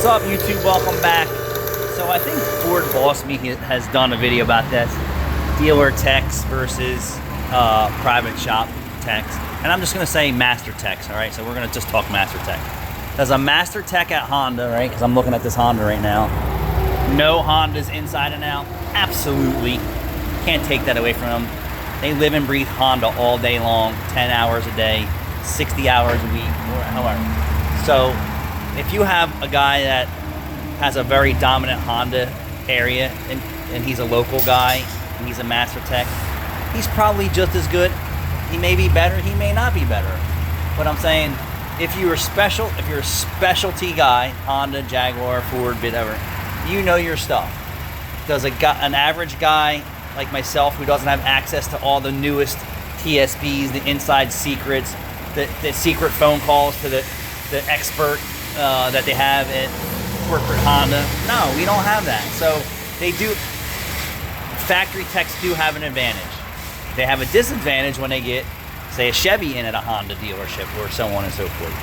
What's up, YouTube? Welcome back. So I think Ford Boss Me has done a video about this, dealer techs versus private shop techs, and I'm just going to say master techs. All right, so we're going to just talk master tech. As a master tech at Honda, right, because I'm looking at this Honda right now, no Hondas inside and out. Absolutely can't take that away from them. They live and breathe Honda all day long, 10 hours a day, 60 hours a week, or however. So if you have a guy that has a very dominant Honda area and he's a local guy and he's a master tech, he's probably just as good. He may be better, he may not be better. But I'm saying, if you're a specialty guy, Honda, Jaguar, Ford, whatever, you know your stuff. Does an average guy like myself, who doesn't have access to all the newest TSBs, the inside secrets, the secret phone calls to the expert that they have at corporate Honda? No, we don't have that. So they do. Factory techs do have an advantage. They have a disadvantage when they get, say, a Chevy in at a Honda dealership, or so on and so forth.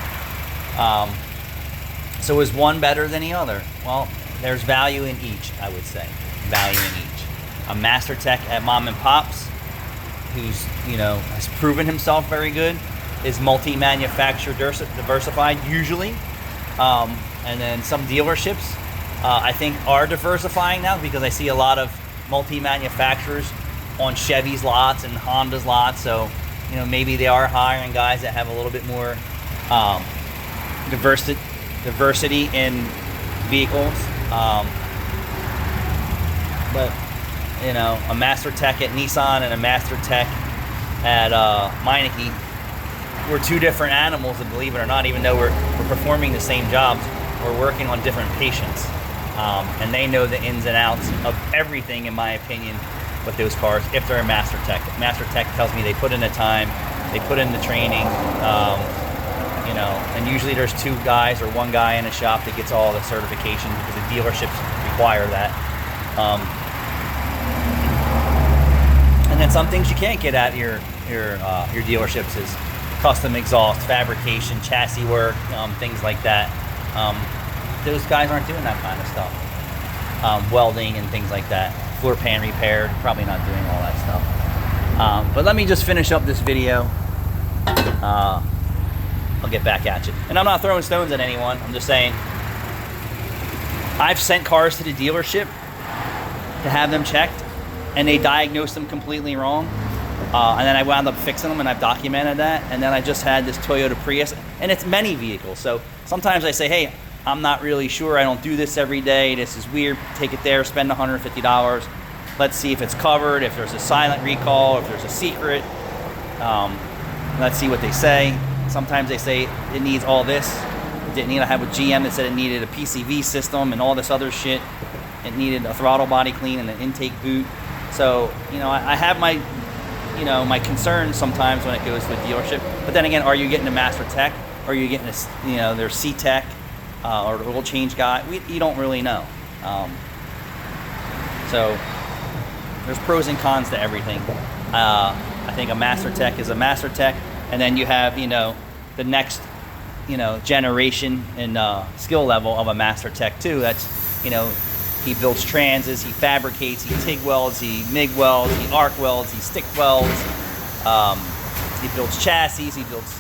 So is one better than the other? Well, there's value in each, I would say. Value in each. A master tech at mom and pops, who's, has proven himself very good, is multi-manufacturer diversified usually. And then some dealerships, I think, are diversifying now, because I see a lot of multi-manufacturers on Chevy's lots and Honda's lots. So, maybe they are hiring guys that have a little bit more diversity in vehicles. But a master tech at Nissan and a master tech at Meineke, we're two different animals, and believe it or not, even though we're performing the same jobs, we're working on different patients. And they know the ins and outs of everything, in my opinion, with those cars, if they're a master tech. Master tech tells me they put in the time, they put in the training, and usually there's two guys or one guy in a shop that gets all the certification, because the dealerships require that. And then some things you can't get at your dealerships is custom exhaust, fabrication, chassis work, things like that. Those guys aren't doing that kind of stuff. Welding and things like that. Floor pan repair, probably not doing all that stuff. But let me just finish up this video. I'll get back at you. And I'm not throwing stones at anyone. I'm just saying, I've sent cars to the dealership to have them checked, and they diagnosed them completely wrong. And then I wound up fixing them, and I've documented that. And then I just had this Toyota Prius, and it's many vehicles. So sometimes I say, hey, I'm not really sure. I don't do this every day. This is weird. Take it there, spend $150. Let's see if it's covered, if there's a silent recall, if there's a secret. Let's see what they say. Sometimes they say it needs all this. It didn't need. I have a GM that said it needed a PCV system and all this other shit. It needed a throttle body clean and an intake boot. So, I have my, my concerns sometimes when it goes to a dealership. But then again, are you getting a master tech? Or are you getting a, their C-tech or the oil change guy? You don't really know. So there's pros and cons to everything. I think a master tech is a master tech. And then you have, the next, generation and skill level of a master tech too. That's, he builds transes, he fabricates, he TIG welds, he MIG welds, he arc welds, he stick welds. He builds chassis, he builds,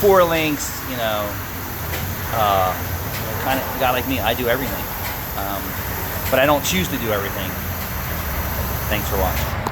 four links, kind of a guy like me, I do everything. But I don't choose to do everything. Thanks for watching.